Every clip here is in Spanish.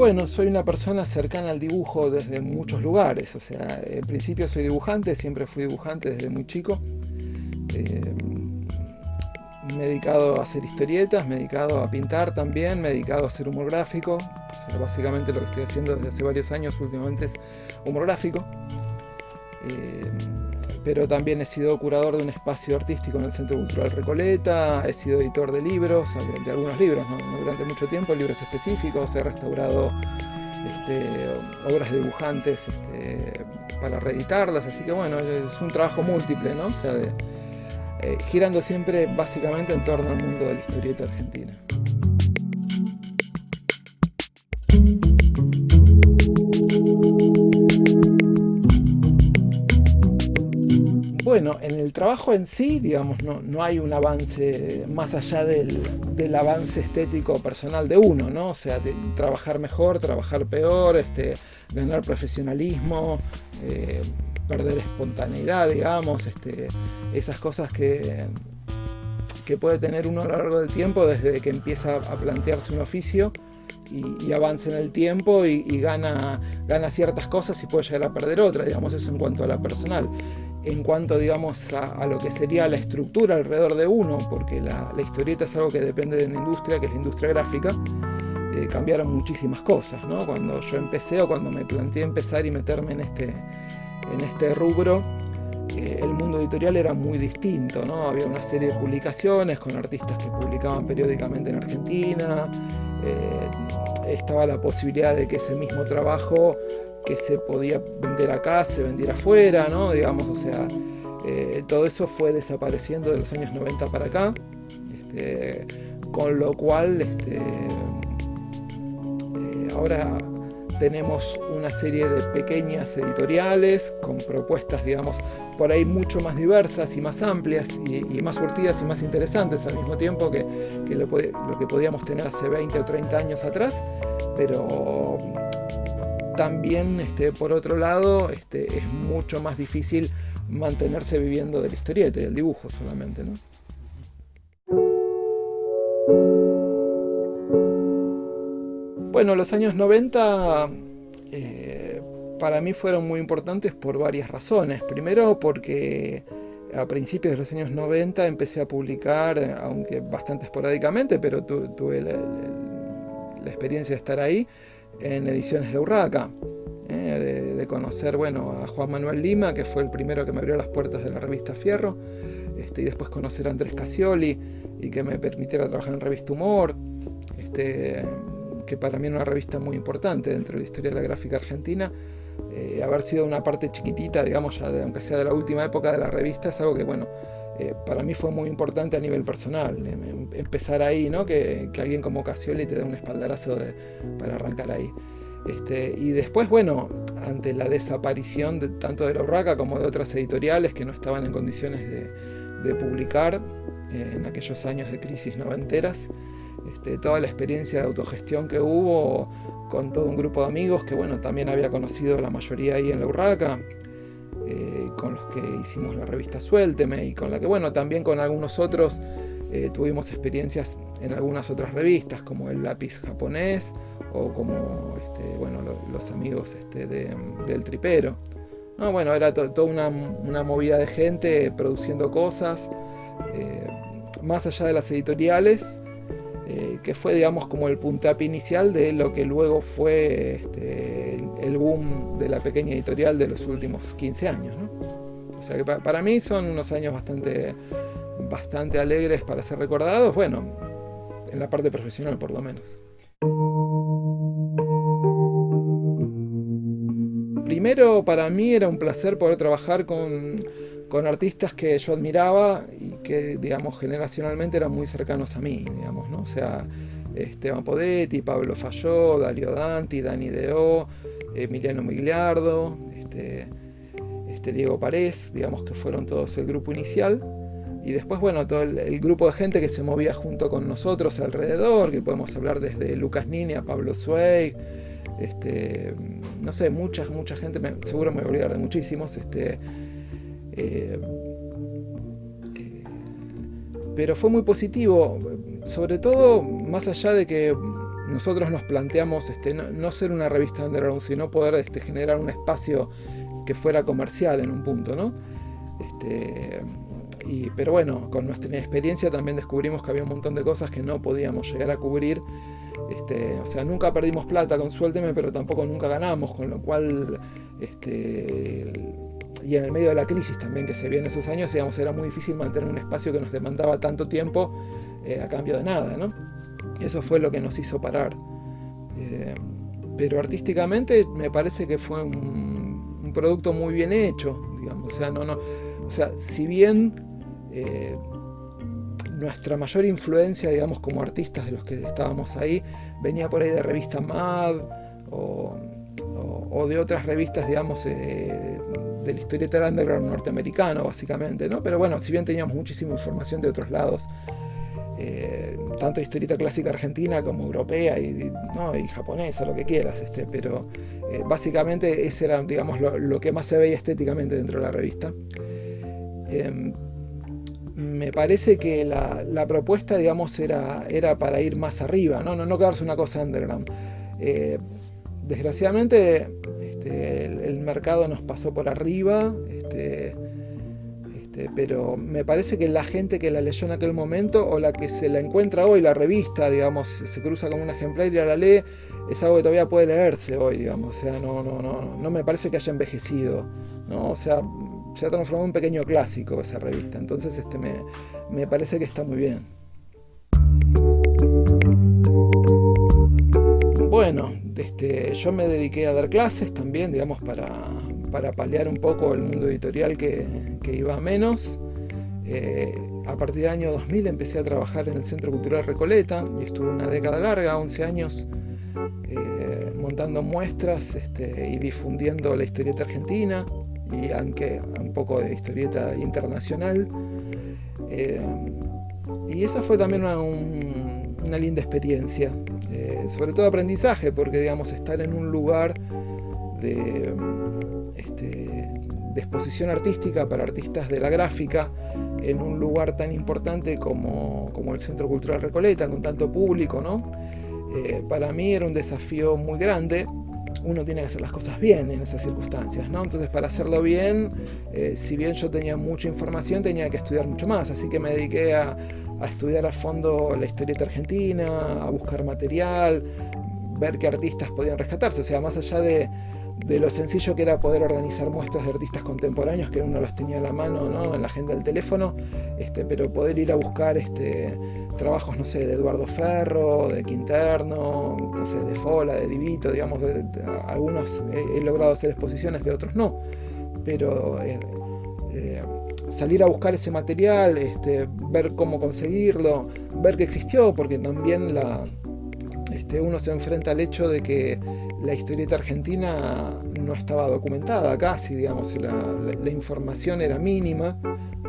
Bueno, soy una persona cercana al dibujo desde muchos lugares. O sea, en principio soy dibujante, siempre fui dibujante desde muy chico. Eh, Me he dedicado a hacer historietas, me he dedicado a pintar también, me he dedicado a hacer humor gráfico. O sea, básicamente lo que estoy haciendo desde hace varios años últimamente es humor gráfico. Eh, pero también he sido curador de un espacio artístico en el Centro Cultural Recoleta, he sido editor de libros, de algunos libros, no durante mucho tiempo, libros específicos, he restaurado obras de dibujantes para reeditarlas, así que bueno, es un trabajo múltiple, ¿no? O sea, girando siempre básicamente en torno al mundo de la historieta argentina. Bueno, en el trabajo en sí, digamos, no hay un avance más allá del avance estético personal de uno, ¿no? O sea, de trabajar mejor, trabajar peor, ganar profesionalismo, perder espontaneidad, digamos, esas cosas que puede tener uno a lo largo del tiempo desde que empieza a plantearse un oficio y avanza en el tiempo y gana ciertas cosas y puede llegar a perder otras, digamos, eso en cuanto a la personal. En cuanto, digamos, a lo que sería la estructura alrededor de uno, porque la historieta es algo que depende de una industria, que es la industria gráfica, cambiaron muchísimas cosas, ¿no? Cuando yo empecé o cuando me planteé empezar y meterme en este rubro, el mundo editorial era muy distinto, ¿no? Había una serie de publicaciones con artistas que publicaban periódicamente en Argentina, estaba la posibilidad de que ese mismo trabajo que se podía vender acá se vendiera afuera, ¿no? Digamos, o sea, todo eso fue desapareciendo de los años 90 para acá, con lo cual ahora tenemos una serie de pequeñas editoriales con propuestas, digamos, por ahí mucho más diversas y más amplias y más surtidas y más interesantes al mismo tiempo que lo que podíamos tener hace 20 o 30 años atrás, pero también, por otro lado, es mucho más difícil mantenerse viviendo de la historieta y del dibujo solamente, ¿no? Bueno, los años 90 para mí fueron muy importantes por varias razones. Primero porque a principios de los años 90 empecé a publicar, aunque bastante esporádicamente, pero tuve la experiencia de estar ahí, en ediciones La Urraca, de conocer, bueno, a Juan Manuel Lima, que fue el primero que me abrió las puertas de la revista Fierro, y después conocer a Andrés Casioli y que me permitiera trabajar en Revista Humor, que para mí era una revista muy importante dentro de la historia de la gráfica argentina. Haber sido una parte chiquitita, digamos, ya aunque sea de la última época de la revista, es algo que, bueno, para mí fue muy importante a nivel personal, empezar ahí, ¿no? Que alguien como Casioli te dé un espaldarazo para arrancar ahí. Y después, bueno, ante la desaparición tanto de La Urraca como de otras editoriales que no estaban en condiciones de publicar en aquellos años de crisis noventeras, toda la experiencia de autogestión que hubo con todo un grupo de amigos que, bueno, también había conocido la mayoría ahí en La Urraca, con los que hicimos la revista Suélteme y con la que, bueno, también con algunos otros tuvimos experiencias en algunas otras revistas como El Lápiz Japonés o como bueno, los amigos del Tripero, ¿no? Bueno, era toda una movida de gente produciendo cosas más allá de las editoriales, que fue, digamos, como el puntapié inicial de lo que luego fue el boom de la pequeña editorial de los últimos 15 años, ¿no? O sea que para mí son unos años bastante alegres para ser recordados, bueno, en la parte profesional por lo menos. Primero, para mí era un placer poder trabajar con artistas que yo admiraba y que, digamos, generacionalmente eran muy cercanos a mí, digamos, ¿no? O sea, Esteban Podetti, Pablo Falló, Dario Danti, Dani Deo, Emiliano Migliardo, Diego Parés, digamos que fueron todos el grupo inicial. Y después, bueno, todo el grupo de gente que se movía junto con nosotros alrededor, que podemos hablar desde Lucas Nini a Pablo Zweig, no sé, mucha gente, seguro me voy a olvidar de muchísimos, pero fue muy positivo, sobre todo más allá de que nosotros nos planteamos no ser una revista underground, sino poder generar un espacio que fuera comercial en un punto, ¿no? Pero bueno, con nuestra experiencia también descubrimos que había un montón de cosas que no podíamos llegar a cubrir. O sea, nunca perdimos plata con Suélteme, pero tampoco nunca ganamos, con lo cual, y en el medio de la crisis también que se vio en esos años, digamos, era muy difícil mantener un espacio que nos demandaba tanto tiempo a cambio de nada, ¿no? Eso fue lo que nos hizo parar. Pero artísticamente me parece que fue un producto muy bien hecho, digamos. O sea, si bien nuestra mayor influencia, digamos, como artistas de los que estábamos ahí, venía por ahí de revista Mad o de otras revistas, digamos, del historieta underground norteamericano, básicamente, ¿no? Pero bueno, si bien teníamos muchísima información de otros lados, tanto historieta clásica argentina como europea y japonesa, lo que quieras, pero básicamente ese era, digamos, lo que más se veía estéticamente dentro de la revista. Me parece que la propuesta, digamos, era para ir más arriba, no quedarse una cosa underground. Desgraciadamente el mercado nos pasó por arriba, pero me parece que la gente que la leyó en aquel momento, o la que se la encuentra hoy, la revista, digamos, se cruza con un ejemplar y la lee, es algo que todavía puede leerse hoy, digamos. O sea, no me parece que haya envejecido, ¿no? O sea, se ha transformado en un pequeño clásico esa revista. Entonces me parece que está muy bien. Bueno, yo me dediqué a dar clases también, digamos, para paliar un poco el mundo editorial que iba a menos. A partir del año 2000 empecé a trabajar en el Centro Cultural Recoleta y estuve una década larga, 11 años, montando muestras y difundiendo la historieta argentina, y aunque un poco de historieta internacional. Y esa fue también una linda experiencia, sobre todo aprendizaje, porque, digamos, estar en un lugar de exposición artística para artistas de la gráfica, en un lugar tan importante como el Centro Cultural Recoleta, con tanto público, ¿no? Para mí era un desafío muy grande. Uno tiene que hacer las cosas bien en esas circunstancias, ¿no? Entonces, para hacerlo bien, si bien yo tenía mucha información, tenía que estudiar mucho más, así que me dediqué a estudiar a fondo la historieta argentina, a buscar material, ver qué artistas podían rescatarse. O sea, más allá de lo sencillo que era poder organizar muestras de artistas contemporáneos, que uno los tenía a la mano, ¿no?, en la agenda del teléfono, pero poder ir a buscar trabajos, no sé, de Eduardo Ferro, de Quinterno, no sé, de Fola, de Divito, digamos, algunos he logrado hacer exposiciones, de otros no, pero salir a buscar ese material, ver cómo conseguirlo, ver que existió, porque también uno se enfrenta al hecho de que la historieta argentina no estaba documentada casi, digamos, la información era mínima,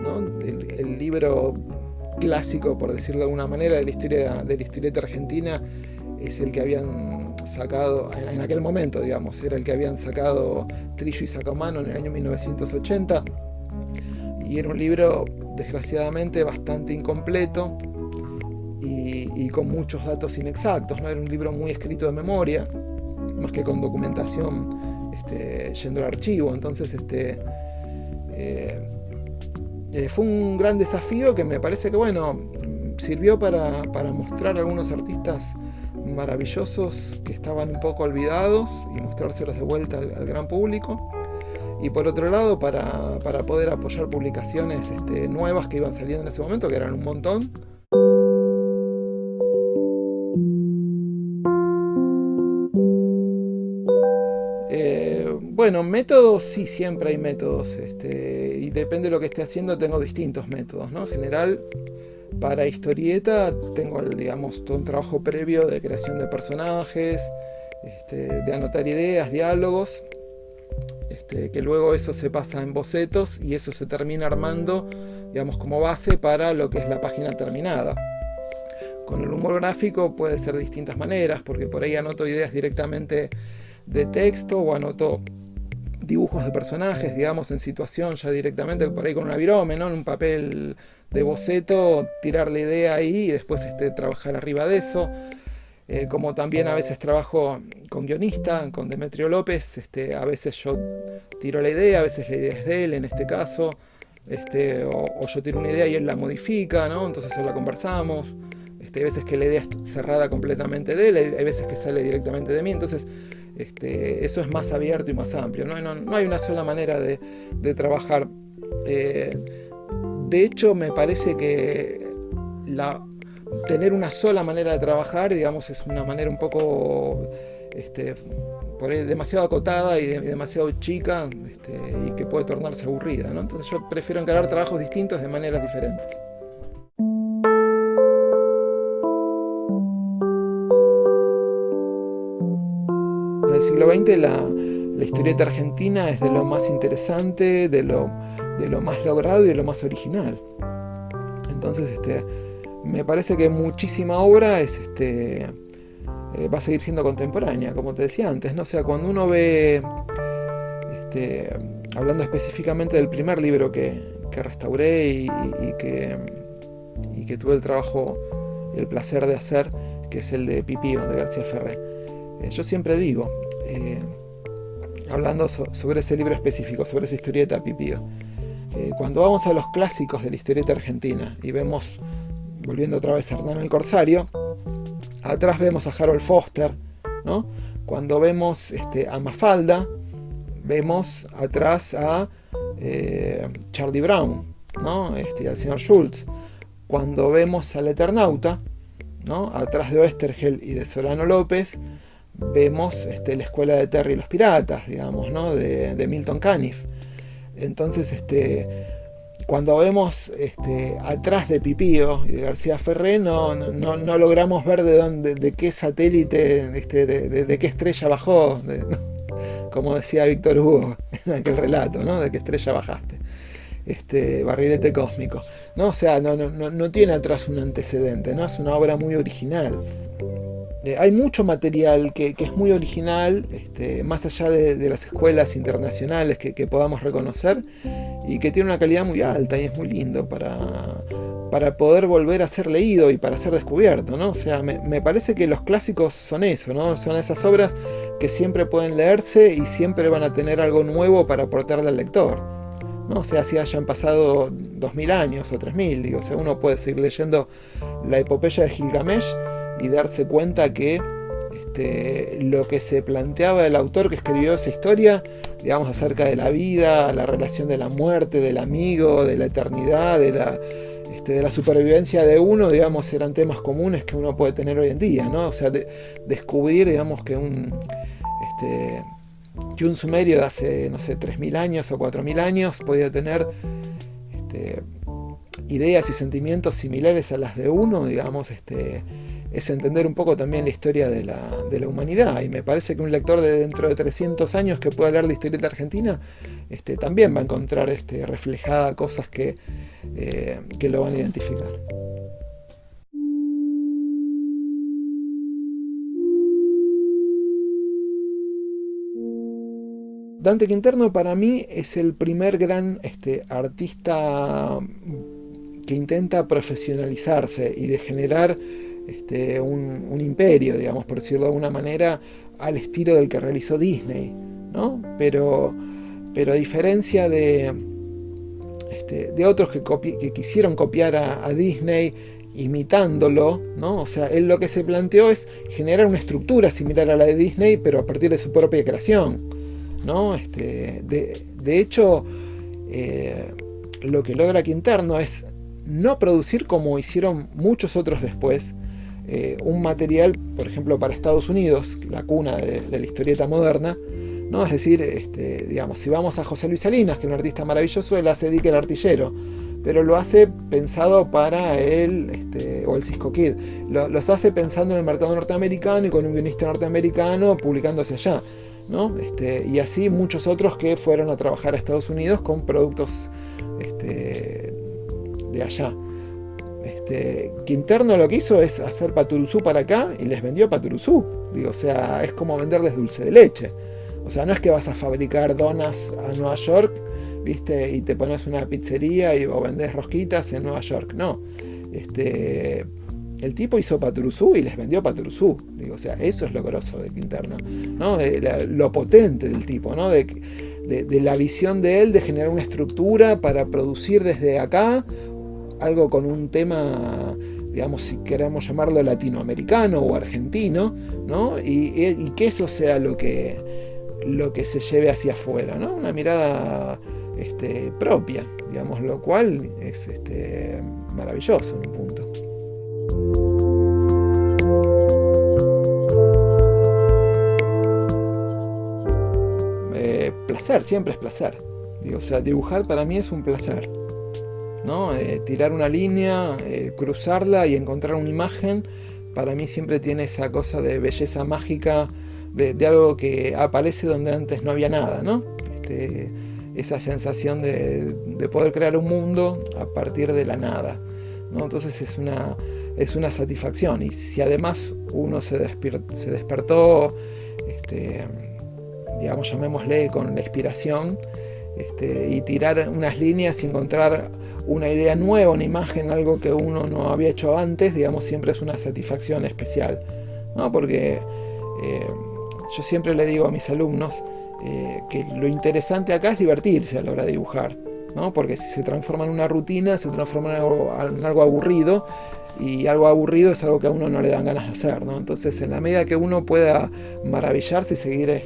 ¿no? El libro clásico, por decirlo de alguna manera, de la historieta argentina es el que habían sacado en aquel momento, digamos, era el que habían sacado Trillo y Sacomano en el año 1980, y era un libro desgraciadamente bastante incompleto y con muchos datos inexactos, ¿no? Era un libro muy escrito de memoria, más que con documentación yendo al archivo. Entonces fue un gran desafío que me parece que, bueno, sirvió para mostrar a algunos artistas maravillosos que estaban un poco olvidados y mostrárselos de vuelta al gran público, y por otro lado para poder apoyar publicaciones nuevas que iban saliendo en ese momento, que eran un montón. Bueno, métodos sí, siempre hay métodos, y depende de lo que esté haciendo, tengo distintos métodos, ¿no? En general, para historieta tengo, digamos, todo un trabajo previo de creación de personajes, de anotar ideas, diálogos, que luego eso se pasa en bocetos y eso se termina armando, digamos, como base para lo que es la página terminada. Con el humor gráfico puede ser de distintas maneras, porque por ahí anoto ideas directamente de texto, o anoto dibujos de personajes, digamos, en situación ya directamente, por ahí con una virome, ¿no?, en un papel de boceto, tirar la idea ahí y después trabajar arriba de eso. como también a veces trabajo con guionista, con Demetrio López, a veces yo tiro la idea, a veces la idea es de él en este caso, o yo tiro una idea y él la modifica, ¿no? Entonces eso la conversamos. Hay veces que la idea es cerrada completamente de él, hay veces que sale directamente de mí, entonces eso es más abierto y más amplio, no hay una sola manera de trabajar. De hecho, me parece que tener una sola manera de trabajar, digamos, es una manera un poco por ahí demasiado acotada y demasiado chica, y que puede tornarse aburrida, ¿no? Entonces yo prefiero encarar trabajos distintos de maneras diferentes. En el siglo XX la historieta argentina es de lo más interesante, de lo más logrado y de lo más original. Entonces me parece que muchísima obra va a seguir siendo contemporánea, como te decía antes, ¿no? O sea, cuando uno ve, hablando específicamente del primer libro que restauré y que tuve el trabajo y el placer de hacer, que es el de Pipío, de García Ferré, yo siempre digo, hablando sobre ese libro específico, sobre esa historieta Pipío, cuando vamos a los clásicos de la historieta argentina y vemos, volviendo otra vez a Hernán el Corsario, atrás vemos a Harold Foster, ¿no? Cuando vemos a Mafalda, vemos atrás a Charlie Brown, ¿no? Y al señor Schultz. Cuando vemos al Eternauta, ¿no? Atrás de Oesterheld y de Solano López, vemos la escuela de Terry y los piratas, digamos, ¿no? de Milton Caniff. Entonces, cuando vemos atrás de Pipío y de García Ferré, no logramos ver de qué satélite, de qué estrella bajó, como decía Víctor Hugo en aquel relato, ¿no? De qué estrella bajaste, barrilete cósmico, ¿no? O sea, no tiene atrás un antecedente, ¿no? Es una obra muy original. Hay mucho material que es muy original, más allá de las escuelas internacionales que podamos reconocer, y que tiene una calidad muy alta y es muy lindo para poder volver a ser leído y para ser descubierto, ¿no? O sea, me parece que los clásicos son eso, ¿no? Son esas obras que siempre pueden leerse y siempre van a tener algo nuevo para aportarle al lector, ¿no? O sea, si hayan pasado 2000 años o 3000, digo, o sea, uno puede seguir leyendo la epopeya de Gilgamesh y darse cuenta que lo que se planteaba el autor que escribió esa historia, digamos, acerca de la vida, la relación de la muerte, del amigo, de la eternidad, de la supervivencia de uno, digamos, eran temas comunes que uno puede tener hoy en día, ¿no? O sea, descubrir, digamos, que un sumerio de hace, no sé, 3000 años o 4000 años podía tener ideas y sentimientos similares a las de uno, digamos, es entender un poco también la historia de la humanidad, y me parece que un lector de dentro de 300 años que pueda leer de historieta argentina también va a encontrar reflejada cosas que lo van a identificar. Dante Quinterno para mí es el primer gran artista que intenta profesionalizarse y de generar un imperio, digamos, por decirlo de alguna manera, al estilo del que realizó Disney, ¿no? Pero a diferencia de otros que quisieron copiar a Disney imitándolo, ¿no? O sea, él lo que se planteó es generar una estructura similar a la de Disney, pero a partir de su propia creación, ¿no? De hecho, lo que logra Quinterno es no producir, como hicieron muchos otros después, un material, por ejemplo, para Estados Unidos, la cuna de la historieta moderna, ¿no? Es decir, digamos, si vamos a José Luis Salinas, que es un artista maravilloso, él hace Dick el Artillero, pero lo hace pensado para él, o el Cisco Kid, los hace pensando en el mercado norteamericano y con un guionista norteamericano publicándose allá, ¿no? Y así muchos otros que fueron a trabajar a Estados Unidos con productos de allá. Quinterno lo que hizo es hacer Paturuzú para acá y les vendió Paturuzú. Digo, o sea, es como venderles dulce de leche. O sea, no es que vas a fabricar donas a Nueva York, ¿viste? Y te pones una pizzería o vendés rosquitas en Nueva York. No. el tipo hizo Patrusú y les vendió Patrusú. Digo, o sea, eso es lo grosso de Quinterno, ¿no? Lo potente del tipo, ¿no? De la visión de él de generar una estructura para producir desde acá algo con un tema, digamos, si queremos llamarlo latinoamericano o argentino, ¿no? Y que eso sea lo que se lleve hacia afuera, ¿no? Una mirada propia, digamos, lo cual es maravilloso en un punto. Placer, siempre es placer. Digo, o sea, dibujar para mí es un placer, ¿no? Tirar una línea, cruzarla y encontrar una imagen, para mí siempre tiene esa cosa de belleza mágica, de algo que aparece donde antes no había nada, ¿no? Esa sensación de poder crear un mundo a partir de la nada, ¿no? Entonces es una satisfacción, y si además uno se despertó, digamos, llamémosle con la inspiración, y tirar unas líneas y encontrar una idea nueva, una imagen, algo que uno no había hecho antes, digamos, siempre es una satisfacción especial, ¿no? Porque yo siempre le digo a mis alumnos que lo interesante acá es divertirse a la hora de dibujar, ¿no? Porque si se transforma en una rutina, se transforma en algo aburrido, y algo aburrido es algo que a uno no le dan ganas de hacer, ¿no? Entonces, en la medida que uno pueda maravillarse y seguir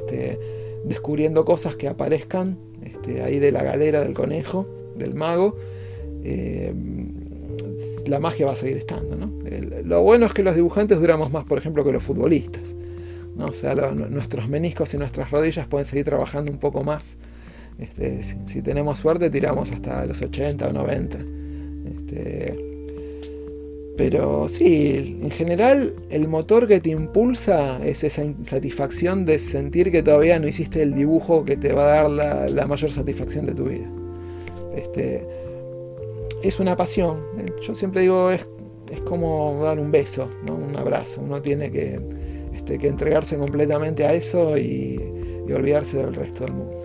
descubriendo cosas que aparezcan ahí de la galera del conejo, del mago, la magia va a seguir estando, ¿no? Lo bueno es que los dibujantes duramos más, por ejemplo, que los futbolistas, ¿no? O sea, nuestros meniscos y nuestras rodillas pueden seguir trabajando un poco más. Si tenemos suerte, tiramos hasta los 80 o 90. Pero sí, en general el motor que te impulsa es esa insatisfacción de sentir que todavía no hiciste el dibujo que te va a dar la mayor satisfacción de tu vida. Es una pasión. Yo siempre digo, es como dar un beso, ¿no? Un abrazo. Uno tiene que entregarse completamente a eso y olvidarse del resto del mundo.